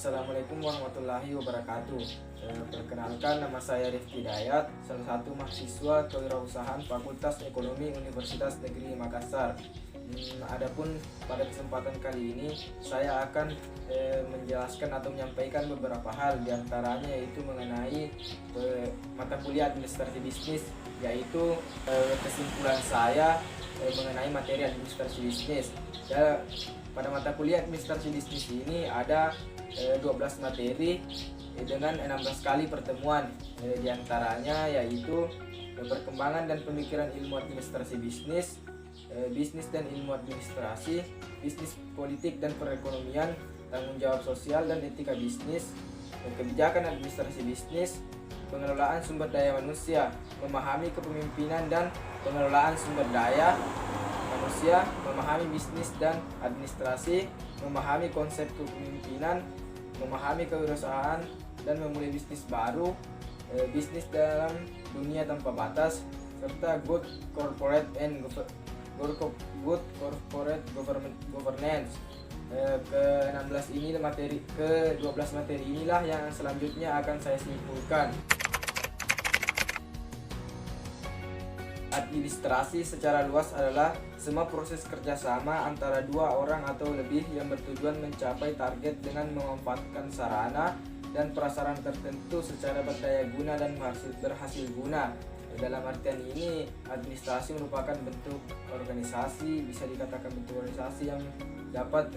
Assalamualaikum warahmatullahi wabarakatuh. Perkenalkan, nama saya Rifki Dayat, salah satu mahasiswa kewirausahaan Fakultas Ekonomi Universitas Negeri Makassar. Adapun pada kesempatan kali ini saya akan menjelaskan atau menyampaikan beberapa hal, diantaranya yaitu mengenai mata kuliah administrasi bisnis, yaitu kesimpulan saya mengenai materi administrasi bisnis. Pada mata kuliah administrasi bisnis ini ada 12 materi dengan 16 kali pertemuan, diantaranya yaitu perkembangan dan pemikiran ilmu administrasi bisnis, bisnis dan ilmu administrasi, bisnis politik dan perekonomian, tanggung jawab sosial dan etika bisnis, kebijakan administrasi bisnis, pengelolaan sumber daya manusia, memahami kepemimpinan dan pengelolaan sumber daya manusia, memahami bisnis dan administrasi, memahami konsep kepemimpinan, memahami kewirausahaan dan memulai bisnis baru, bisnis dalam dunia tanpa batas, serta good corporate governance. Ke-16 ini ke-12 materi inilah yang selanjutnya akan saya simpulkan. Administrasi secara luas adalah semua proses kerjasama antara dua orang atau lebih yang bertujuan mencapai target dengan memanfaatkan sarana dan prasarana tertentu secara berdaya guna dan berhasil guna. Dalam artian ini, administrasi merupakan bentuk organisasi, bisa dikatakan bentuk organisasi yang dapat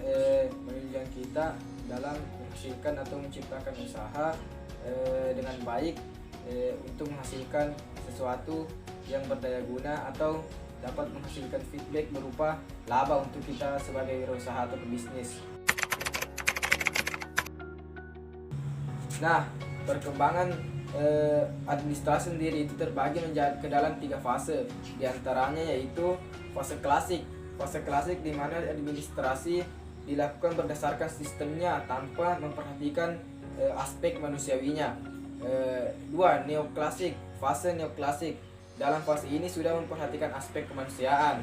menunjang kita dalam menghasilkan atau menciptakan usaha dengan baik untuk menghasilkan sesuatu yang berdaya guna atau dapat menghasilkan feedback berupa laba untuk kita sebagai wirausaha atau pebisnis. Nah, perkembangan administrasi sendiri itu terbagi ke dalam 3 fase, diantaranya yaitu fase klasik. Fase klasik di mana administrasi dilakukan berdasarkan sistemnya tanpa memperhatikan aspek manusiawinya. 2. Neoklasik. Fase neoklasik. Dalam fase ini sudah memperhatikan aspek kemanusiaan.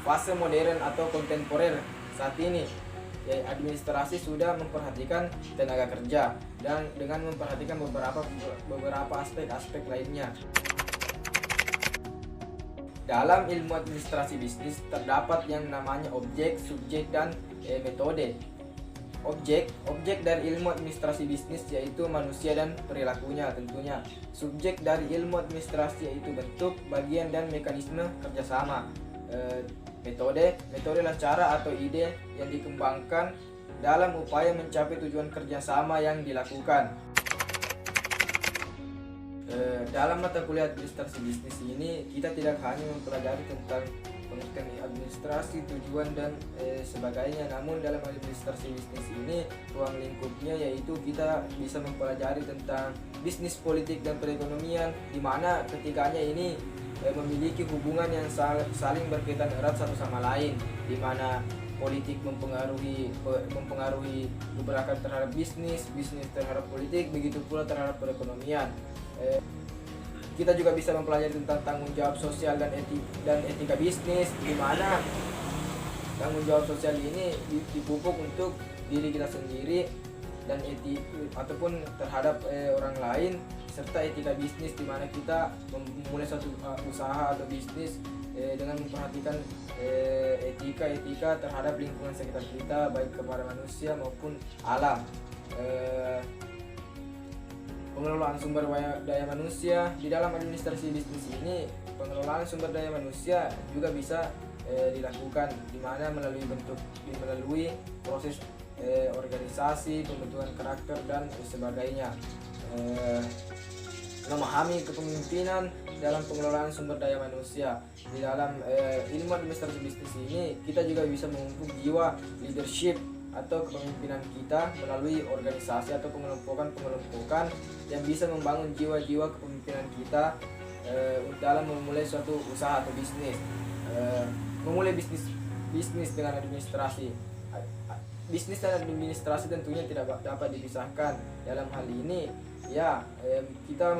Fase modern atau kontemporer saat ini, administrasi sudah memperhatikan tenaga kerja dan dengan memperhatikan beberapa aspek-aspek lainnya. Dalam ilmu administrasi bisnis terdapat yang namanya objek, subjek, dan metode. Objek dari ilmu administrasi bisnis yaitu manusia dan perilakunya tentunya. Subjek dari ilmu administrasi yaitu bentuk, bagian, dan mekanisme kerjasama. Metode adalah cara atau ide yang dikembangkan dalam upaya mencapai tujuan kerjasama yang dilakukan. Dalam mata kuliah administrasi bisnis ini kita tidak hanya mempelajari tentang pengertian administrasi, tujuan, dan sebagainya, namun dalam administrasi bisnis ini ruang lingkupnya yaitu kita bisa mempelajari tentang bisnis, politik, dan perekonomian, di mana ketiganya ini memiliki hubungan yang saling berkaitan erat satu sama lain, di mana politik mempengaruhi gebrakan terhadap bisnis terhadap politik, begitu pula terhadap perekonomian. Kita juga bisa mempelajari tentang tanggung jawab sosial dan etika bisnis, di mana tanggung jawab sosial ini dipupuk untuk diri kita sendiri dan ataupun terhadap orang lain, serta etika bisnis di mana kita memulai suatu usaha atau bisnis dengan memperhatikan etika terhadap lingkungan sekitar kita, baik kepada manusia maupun alam. Pengelolaan sumber daya manusia di dalam administrasi bisnis ini, pengelolaan sumber daya manusia juga bisa dilakukan, di mana melalui proses organisasi, pembentukan karakter, dan sebagainya. Memahami kepemimpinan dalam pengelolaan sumber daya manusia. Di dalam ilmu administrasi bisnis ini kita juga bisa memupuk jiwa leadership atau kepemimpinan kita melalui organisasi atau pengelompokan yang bisa membangun jiwa-jiwa kepemimpinan kita dalam memulai suatu usaha atau bisnis. Memulai bisnis dengan administrasi. Bisnis dan administrasi tentunya tidak dapat dipisahkan. Dalam hal ini kita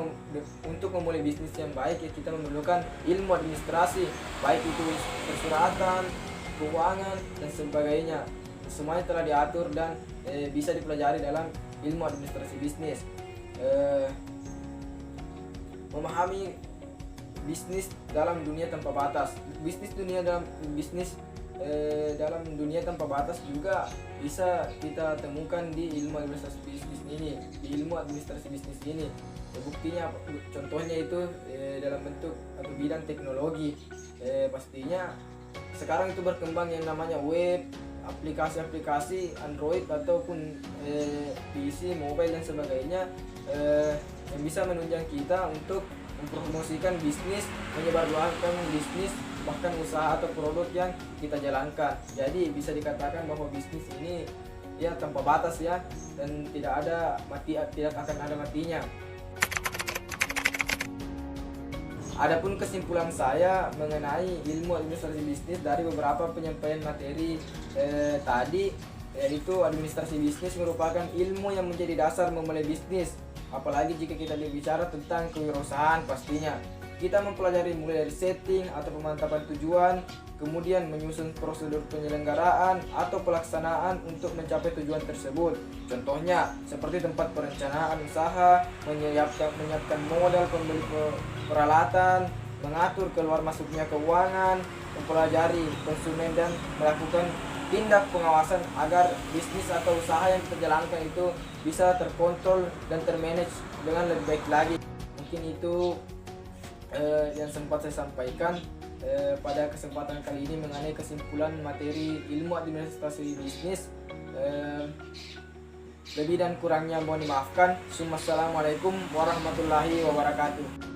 untuk memulai bisnis yang baik kita memerlukan ilmu administrasi, baik itu persuratan, keuangan, dan sebagainya. Semuanya telah diatur dan bisa dipelajari dalam ilmu administrasi bisnis. Memahami bisnis dalam dunia tanpa batas. Dalam dunia tanpa batas juga bisa kita temukan di ilmu administrasi bisnis ini, buktinya contohnya itu dalam bentuk atau bidang teknologi. Pastinya sekarang itu berkembang yang namanya web, aplikasi-aplikasi Android ataupun PC, mobile dan sebagainya, yang bisa menunjang kita untuk mempromosikan bisnis, menyebarluaskan bisnis, bahkan usaha atau produk yang kita jalankan. Jadi bisa dikatakan bahwa bisnis ini ya tanpa batas ya, dan tidak akan ada matinya. Adapun kesimpulan saya mengenai ilmu administrasi bisnis dari beberapa penyampaian materi tadi, yaitu administrasi bisnis merupakan ilmu yang menjadi dasar memulai bisnis. Apalagi jika kita berbicara tentang kewirausahaan, pastinya kita mempelajari mulai dari setting atau pemantapan tujuan, kemudian menyusun prosedur penyelenggaraan atau pelaksanaan untuk mencapai tujuan tersebut. Contohnya seperti tempat perencanaan usaha, menyiapkan modal, pembeli peralatan, mengatur keluar masuknya keuangan, mempelajari konsumen dan melakukan tindak pengawasan agar bisnis atau usaha yang kita jalankan itu bisa terkontrol dan termanage dengan lebih baik lagi. Mungkin itu yang sempat saya sampaikan pada kesempatan kali ini mengenai kesimpulan materi ilmu administrasi bisnis. Lebih dan kurangnya mohon dimaafkan. Assalamualaikum warahmatullahi wabarakatuh.